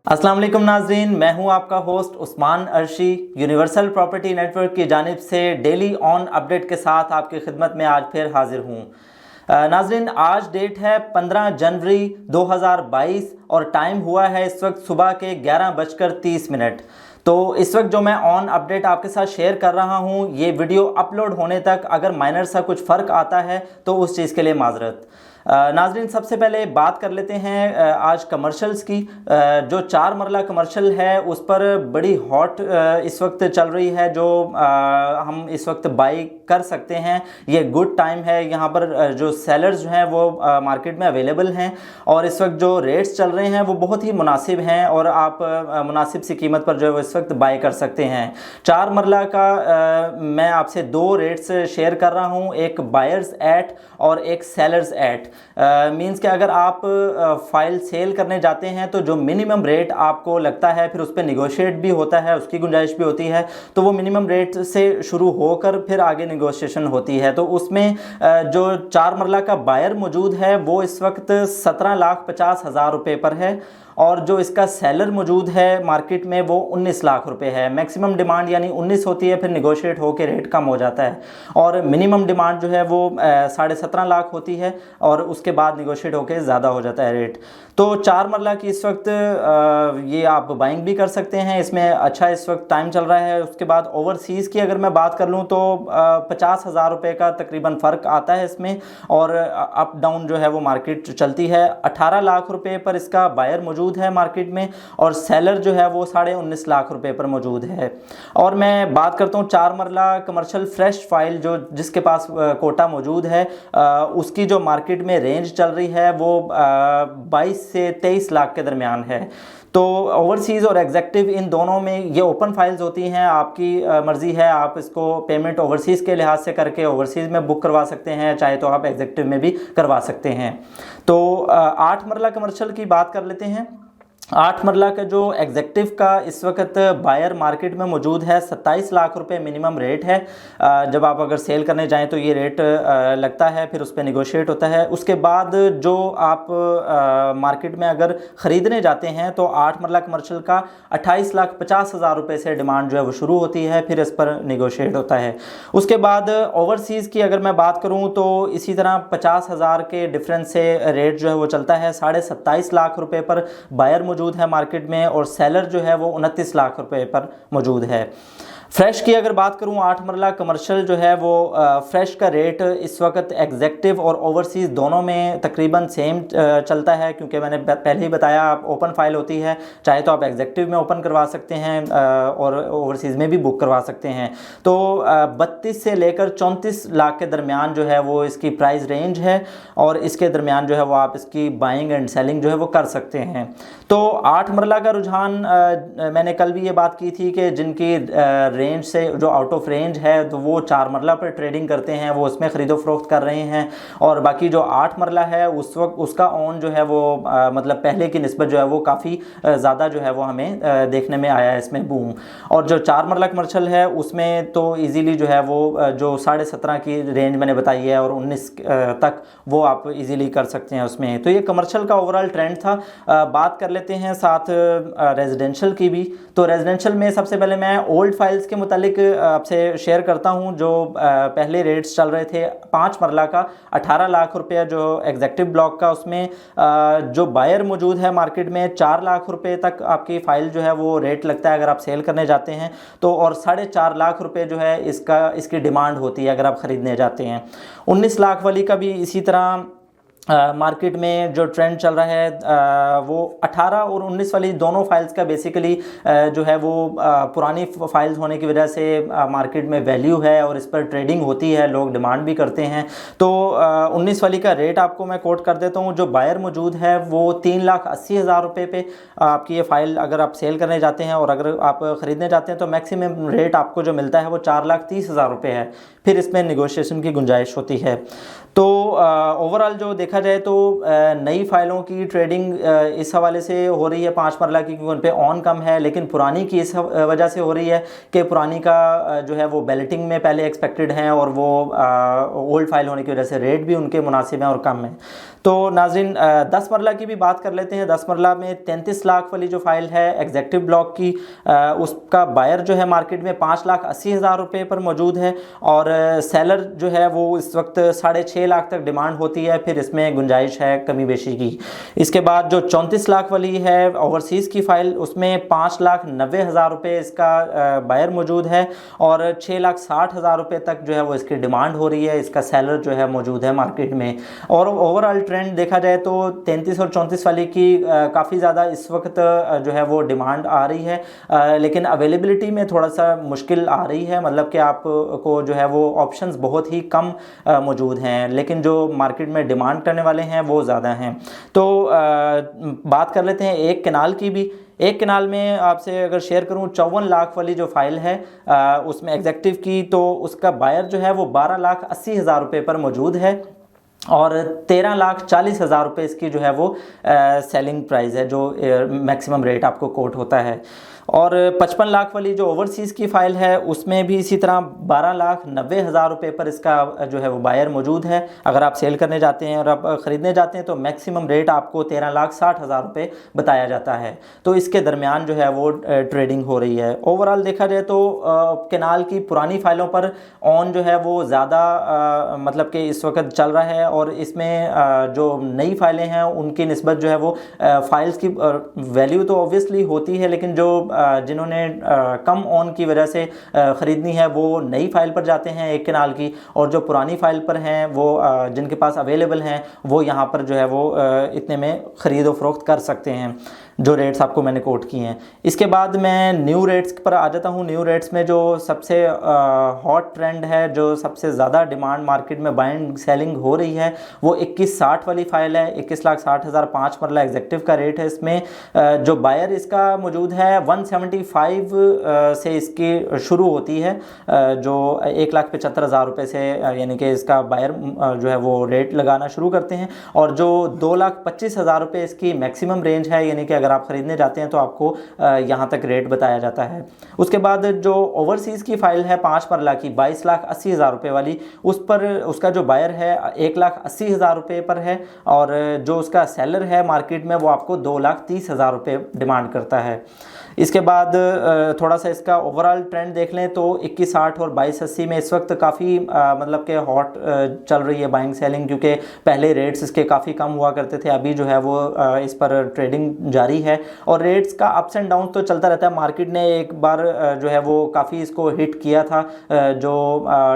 अस्सलाम वालेकुम नाजरीन, मैं हूं आपका host Usman Arshi. Universal property network की जानिब से डेली ऑन अपडेट के साथ आपकी खिदमत में आज फिर हाजिर हूं। नाजरीन, आज डेट है 15 जनवरी 2022 और टाइम हुआ है इस वक्त सुबह के 11:30। तो इस वक्त जो मैं ऑन अपडेट आपके साथ शेयर कर रहा हूं, ये वीडियो अपलोड होने तक अगर माइनर सा कुछ फ़र्क आता है तो उस चीज़ के लिए माजरत। नाजरीन, सबसे पहले बात कर लेते हैं आज कमर्शल्स की। जो 4 मरला कमर्शल है उस पर बड़ी हॉट इस वक्त चल रही है, जो हम इस वक्त बाई कर सकते हैं। ये गुड टाइम है। यहाँ पर जो सेलर्स जो हैं वो मार्केट में अवेलेबल हैं और इस वक्त जो रेट्स चल रहे हैं वो बहुत ही मुनासिब हैं और आप मुनासिब सी कीमत पर जो है इस वक्त बाई कर सकते हैं। 4 मरला का मैं आपसे 2 रेट्स शेयर कर रहा हूँ, एक बायर्स एट और एक सेलर्स एट। मींस कि अगर आप फाइल सेल करने जाते हैं तो जो मिनिमम रेट आपको लगता है फिर उस पर निगोशिएट भी होता है, उसकी गुंजाइश भी होती है। तो वो मिनिमम रेट से शुरू होकर फिर आगे निगोशिएशन होती है। तो उसमें जो 4 मरला का बायर मौजूद है वो इस वक्त 17,50,000 रुपये पर है और जो इसका सेलर मौजूद है मार्केट में वो 19 लाख रुपए है। मैक्सिमम डिमांड यानी 19 होती है, फिर निगोशिएट होकर रेट कम हो जाता है और मिनिमम डिमांड जो है वो 17.5 लाख होती है और उसके बाद निगोशिएट होकर ज़्यादा हो जाता है रेट। तो 4 मरला की इस वक्त ये आप बाइंग भी कर सकते हैं, इसमें अच्छा इस वक्त टाइम चल रहा है। उसके बाद ओवरसीज़ की अगर मैं बात कर लूँ तो 50,000 रुपये का तकरीबन फ़र्क आता है इसमें और अप डाउन जो है वो मार्केट चलती है। 18 लाख रुपये पर इसका बायर मौजूद है मार्केट में और सेलर जो है वो 19.5 लाख रुपए पर मौजूद है। और मैं बात करता हूँ 4 मरला कमर्शियल फ्रेश फाइल जो जिसके पास कोटा मौजूद है, उसकी जो मार्केट में रेंज चल रही है वो 22 से 23 लाख के दरमियान है। तो ओवरसीज़ और एग्जेक्टिव इन दोनों में ये ओपन फाइल्स होती हैं, आपकी मर्ज़ी है। आप इसको पेमेंट ओवरसीज़ के लिहाज से करके ओवरसीज़ में बुक करवा सकते हैं, चाहे तो आप एग्जेक्टिव में भी करवा सकते हैं। तो 8 मरला कमर्शियल की बात कर लेते हैं। 8 मरला का जो एग्जेक्टिव का इस वक्त बायर मार्केट में मौजूद है 27 लाख रुपए मिनिमम रेट है। जब आप अगर सेल करने जाएं तो ये रेट लगता है, फिर उस पर निगोशिएट होता है। उसके बाद जो आप मार्केट में अगर ख़रीदने जाते हैं तो 8 मरला कमर्शियल का 28,50,000 रुपये से डिमांड जो है वो शुरू होती है, फिर इस पर निगोशिएट होता है। उसके बाद ओवरसीज़ की अगर मैं बात करूँ तो इसी तरह 50,000 के डिफरेंस से रेट जो है वो चलता है। 27.5 लाख रुपये पर बायर मौजूद है मार्केट में और सेलर जो है वो 29 लाख रुपए पर मौजूद है। फ्रेश की अगर बात करूं 8 मरला कमर्शियल जो है वो फ्रेश का रेट इस वक्त एग्जेक्टिव और ओवरसीज़ दोनों में तकरीबन सेम चलता है, क्योंकि मैंने पहले ही बताया आप ओपन फाइल होती है, चाहे तो आप एग्जेक्टिव में ओपन करवा सकते हैं और ओवरसीज़ में भी बुक करवा सकते हैं। तो 32 से लेकर 34 लाख के दरमियान जो है वो इसकी प्राइस रेंज है और इसके दरमियान जो है वो आप इसकी बाइंग एंड सेलिंग जो है वो कर सकते हैं। तो 8 मरला का रुझान मैंने कल भी ये बात की थी कि जिनकी रेंज से जो आउट ऑफ रेंज है तो वो 4 मरला पर ट्रेडिंग करते हैं, वो उसमें ख़रीदो फरोख्त कर रहे हैं। और बाकी जो 8 मरला है उस वक्त उसका ऑन जो है वो मतलब पहले की निस्बत जो है वो काफ़ी ज़्यादा जो है वो हमें देखने में आया है इसमें बूम। और जो 4 मरला कमर्शियल है उसमें तो इजीली जो है वो जो 17.5 की रेंज मैंने बताई है और 19 तक वो आप इजीली कर सकते हैं उसमें। तो ये कमर्शियल का ओवरऑल ट्रेंड था। बात कर लेते हैं साथ रेजिडेंशियल की भी। तो रेजिडेंशियल में सबसे पहले मैं ओल्ड फाइल्स के मुतालिक आपसे शेयर करता हूं। जो पहले रेट्स चल रहे थे 5 मरला का 18 लाख रुपया जो एग्जेक्टिव ब्लॉक का, उसमें जो बायर मौजूद है मार्केट में 4 लाख रुपए तक आपकी फ़ाइल जो है वो रेट लगता है अगर आप सेल करने जाते हैं तो, और 4.5 लाख रुपए जो है इसकी डिमांड होती है अगर आप ख़रीदने जाते हैं। 19 लाख वाली का भी इसी तरह मार्केट में जो ट्रेंड चल रहा है वो 18 और 19 वाली दोनों फाइल्स का बेसिकली जो है वो पुरानी फाइल्स होने की वजह से मार्केट में वैल्यू है और इस पर ट्रेडिंग होती है, लोग डिमांड भी करते हैं। तो 19 वाली का रेट आपको मैं कोट कर देता हूँ। जो बायर मौजूद है वो 3,80,000 रुपये पे आपकी ये फ़ाइल अगर आप सेल करने जाते हैं और अगर आप ख़रीदने जाते हैं तो मैक्सिमम रेट आपको जो मिलता है वो 4,30,000 रुपये है, फिर इसमें निगोशिएशन की गुंजाइश होती है। तो ओवरऑल जो देखा जाए तो नई फाइलों की ट्रेडिंग इस हवाले से हो रही है 5 मरला की, क्योंकि उन पे ऑन कम है, लेकिन पुरानी की इस वजह से हो रही है कि पुरानी का जो है वो बैलेटिंग में पहले एक्सपेक्टेड हैं और वो ओल्ड फाइल होने की वजह से रेट भी उनके मुनासिब हैं और कम है। तो नाज़रीन 10 मरला की भी बात कर लेते हैं। 10 मरला में 33 लाख वाली जो फाइल है एग्जेक्टिव ब्लॉक की, उसका बायर जो है मार्केट में 5,80,000 रुपये पर मौजूद है और सेलर जो है वो इस वक्त 6.5 लाख तक डिमांड होती है, फिर इसमें गुंजाइश है कमी बेशी की। इसके बाद जो 34 लाख वाली है ओवरसीज़ की फ़ाइल, उसमें 5,90,000 रुपये इसका बायर मौजूद है और 6,60,000 रुपये तक जो है वो इसकी डिमांड हो रही है, इसका सेलर जो है मौजूद है मार्केट में। और ओवरऑल ट्रेंड देखा जाए तो 33 और 34 वाली की काफ़ी ज़्यादा इस वक्त जो है वो डिमांड आ रही है, लेकिन अवेलेबिलिटी में थोड़ा सा मुश्किल आ रही है, मतलब कि आपको जो है वो ऑप्शंस बहुत ही कम मौजूद हैं, लेकिन जो मार्केट में डिमांड करने वाले हैं वो ज़्यादा हैं। तो बात कर लेते हैं एक कैनाल की भी। एक कैनाल में आपसे अगर शेयर करूं 54 लाख वाली जो फाइल है उसमें एग्जेक्टिव की, तो उसका बायर जो है वो 12,80,000 रुपये पर मौजूद है और 13,40,000 रुपये इसकी जो है वो सेलिंग प्राइस है, जो मैक्सिमम रेट आपको कोट होता है। और 55 लाख वाली जो ओवरसीज़ की फ़ाइल है उसमें भी इसी तरह 12,90,000 रुपये पर इसका जो है वो बायर मौजूद है। अगर आप सेल करने जाते हैं और आप ख़रीदने जाते हैं तो मैक्सिमम रेट आपको 13,60,000 रुपये बताया जाता है। तो इसके दरमियान जो है वो ट्रेडिंग हो रही है। ओवरऑल देखा जाए तो कैनाल की पुरानी फ़ाइलों पर ऑन जो है वो ज़्यादा मतलब कि इस वक्त चल रहा है, और इसमें जो नई फाइलें हैं उनकी निस्बत जो है वो फाइल्स की वैल्यू तो ऑब्वियसली होती है, लेकिन जो जिन्होंने कम ऑन की वजह से ख़रीदनी है वो नई फाइल पर जाते हैं एक कैनाल की, और जो पुरानी फाइल पर हैं वो जिनके पास अवेलेबल हैं वो यहाँ पर जो है वो इतने में ख़रीदो फ़रोख्त कर सकते हैं, जो रेट्स आपको मैंने कोट किए हैं। इसके बाद मैं न्यू रेट्स पर आ जाता हूँ। न्यू रेट्स में जो सबसे हॉट ट्रेंड है, जो सबसे ज़्यादा डिमांड मार्केट में बाइंग सेलिंग हो रही है, वो 2160 वाली फ़ाइल है। 21,60,000 5 मरला एग्जेक्टिव का रेट है। इसमें जो बायर इसका मौजूद है 175 से इसकी शुरू होती है, जो 1,75,000 रुपये से यानी कि इसका बायर जो है वो रेट लगाना शुरू करते हैं, और जो 2,25,000 रुपये इसकी मैक्सिमम रेंज है, यानी कि अगर आप ख़रीदने जाते हैं तो आपको यहाँ तक रेट बताया जाता है। उसके बाद जो ओवरसीज़ की फ़ाइल है 5 मरला की 22,80,000 रुपये वाली, उस पर उसका जो बायर है 1,80,000 रुपये पर है, और जो उसका सेलर है मार्केट में वो आपको 2,30,000 रुपये डिमांड करता है। इसके बाद थोड़ा सा इसका ओवरऑल ट्रेंड देख लें तो 2160 और 2280 में इस वक्त काफ़ी मतलब कि हॉट चल रही है बाइंग सेलिंग, क्योंकि पहले रेट्स इसके काफ़ी कम हुआ करते थे, अभी जो है वो इस पर ट्रेडिंग जारी है। और रेट्स का अप्स एंड डाउन तो चलता रहता है। मार्केट ने एक बार जो है वो काफ़ी इसको हिट किया था, जो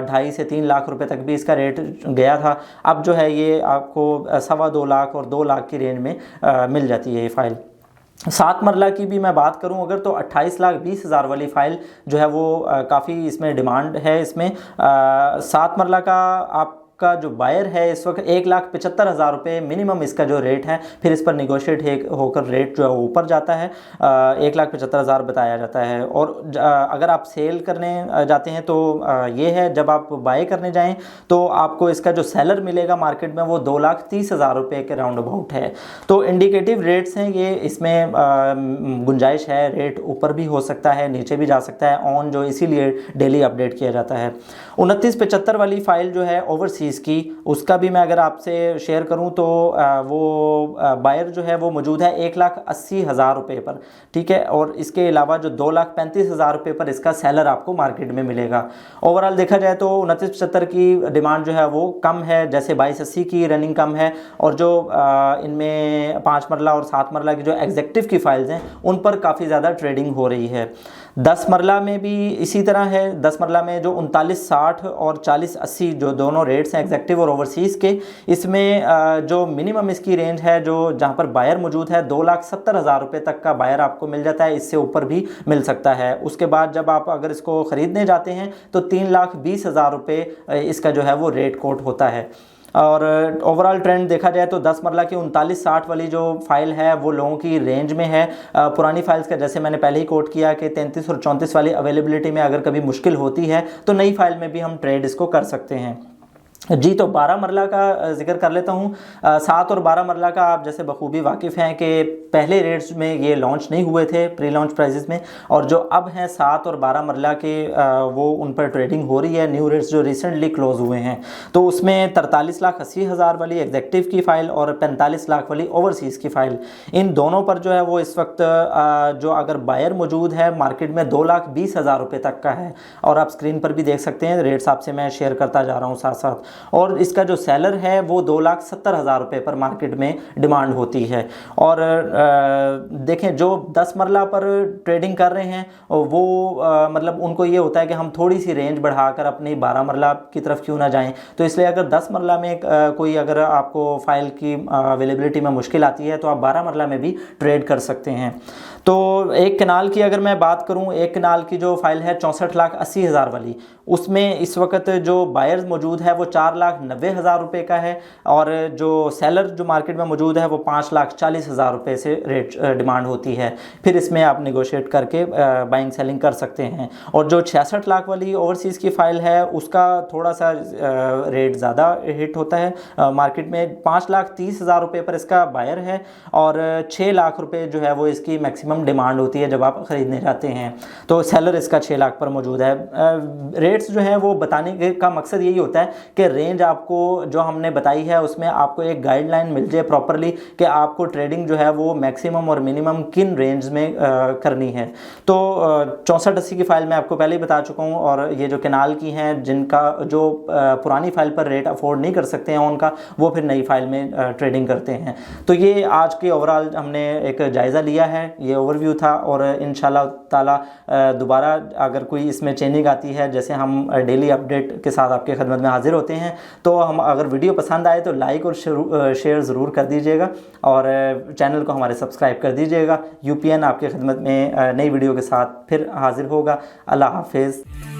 2.5 से 3 लाख रुपए तक भी इसका रेट गया था। अब जो है ये आपको 2.25 लाख और 2 लाख की रेंज में मिल जाती है ये फ़ाइल। 7 मरला की भी मैं बात करूं अगर तो 28,20,000 वाली फ़ाइल जो है वो काफ़ी इसमें डिमांड है। इसमें 7 मरला का आपका जो बायर है इस वक्त 1,75,000 रुपये मिनिमम इसका जो रेट है, फिर इस पर निगोशिएट होकर रेट जो है ऊपर जाता है, 1,75,000 बताया जाता है। और अगर आप सेल करने जाते हैं तो ये है, जब आप बाय करने जाएं तो आपको इसका जो सेलर मिलेगा मार्केट में वो 2,30,000 रुपये के राउंड अबाउट है। तो इंडिकेटिव रेट्स हैं ये, इसमें गुंजाइश है, रेट ऊपर भी हो सकता है नीचे भी जा सकता है ऑन, जो इसीलिए डेली अपडेट किया जाता है। 2975 वाली फ़ाइल जो है ओवरसीज़ की, उसका भी मैं अगर आपसे शेयर करूं तो वो बायर जो है वो मौजूद है 1,80,000 रुपये पर, ठीक है। और इसके अलावा जो 2,35,000 रुपये पर इसका सेलर आपको मार्केट में मिलेगा। ओवरऑल देखा जाए तो 2975 की डिमांड जो है वो कम है, जैसे 2280 की रनिंग कम है, और जो इनमें 5 मरला और 7 मरला की जो एग्जेक्टिव की फाइल्स हैं उन पर काफ़ी ज़्यादा ट्रेडिंग हो रही है। 10 मरला में भी इसी तरह है। 10 मरला में जो 3960 और 4080 जो दोनों रेट्स हैं एग्जेक्टिव और ओवरसीज़ के, इसमें जो मिनिमम इसकी रेंज है, जो जहां पर बायर मौजूद है 2,70,000 रुपये तक का बायर आपको मिल जाता है, इससे ऊपर भी मिल सकता है। उसके बाद जब आप अगर इसको ख़रीदने जाते हैं तो 3,20,000 रुपये इसका जो है वो रेट कोट होता है। और ओवरऑल ट्रेंड देखा जाए तो 10 मरला की 3960 वाली जो फाइल है वो लोगों की रेंज में है। पुरानी फाइल्स का जैसे मैंने पहले ही कोट किया कि 33 और 34 वाली अवेलेबिलिटी में अगर कभी मुश्किल होती है तो नई फाइल में भी हम ट्रेड इसको कर सकते हैं। जी, तो 12 मरला का ज़िक्र कर लेता हूँ। 7 और 12 मरला का आप जैसे बखूबी वाकिफ़ हैं कि पहले रेट्स में ये लॉन्च नहीं हुए थे प्री लॉन्च प्राइसेस में, और जो अब हैं 7 और 12 मरला के वो उन पर ट्रेडिंग हो रही है। न्यू रेट्स जो रिसेंटली क्लोज़ हुए हैं, तो उसमें 43,80,000 वाली एग्जेक्टिव की फ़ाइल और 45 लाख वाली ओवरसीज़ की फ़ाइल, इन दोनों पर जो है वो इस वक्त जो अगर बायर मौजूद है मार्केट में 2,20,000 रुपये तक का है। और आप स्क्रीन पर भी देख सकते हैं, रेट्स आपसे मैं शेयर करता जा रहा हूँ साथ साथ। और इसका जो सेलर है वो 2,70,000 रुपये पर मार्केट में डिमांड होती है। और देखें जो 10 मरला पर ट्रेडिंग कर रहे हैं वो मतलब उनको ये होता है कि हम थोड़ी सी रेंज बढ़ाकर अपनी 12 मरला की तरफ क्यों ना जाएं। तो इसलिए अगर 10 मरला में कोई अगर आपको फाइल की अवेलेबिलिटी में मुश्किल आती है तो आप 12 मरला में भी ट्रेड कर सकते हैं। तो एक कनाल की अगर मैं बात करूं, एक कनाल की जो फाइल है 64,80,000 वाली, उसमें इस वक्त जो बायर्स मौजूद है वो 4,90,000 रुपये का है। और जो सेलर जो मार्केट में मौजूद है वो 5,40,000 रुपये से रेट डिमांड होती है। फिर इसमें आप निगोशिएट करके बाइंग सेलिंग कर सकते हैं। और जो 66 लाख वाली ओवरसीज़ की फ़ाइल है उसका थोड़ा सा रेट ज़्यादा हिट होता है मार्केट में। 5,30,000 रुपये पर इसका बायर है और 6 लाख रुपये जो है वो इसकी मैक्सिमम डिमांड होती है जब आप ख़रीदने जाते हैं। तो सेलर इसका 6 लाख पर मौजूद है। रेट्स जो है वो बताने का मकसद यही होता है कि रेंज आपको जो हमने बताई है उसमें आपको एक गाइडलाइन मिल जाए प्रॉपरली कि आपको ट्रेडिंग जो है वो मैक्सिमम और मिनिमम किन रेंज में करनी है। तो 6480 की फ़ाइल मैं आपको पहले ही बता चुका हूँ। और ये जो कैनाल की हैं जिनका जो पुरानी फ़ाइल पर रेट अफोर्ड नहीं कर सकते हैं उनका, वो फिर नई फ़ाइल में ट्रेडिंग करते हैं। तो ये आज के ओवरऑल हमने एक जायज़ा लिया है, ये ओवरव्यू था। और इंशाल्लाह ताला दोबारा अगर कोई इसमें चेंजिंग आती है, जैसे हम डेली अपडेट के साथ आपके खिदमत में हाजिर होते हैं, तो हम अगर वीडियो पसंद आए तो लाइक और शेयर ज़रूर कर दीजिएगा और चैनल को हमारे सब्सक्राइब कर दीजिएगा। UPN आपके खिदमत में नई वीडियो के साथ फिर हाजिर होगा। अल्लाह हाफिज़।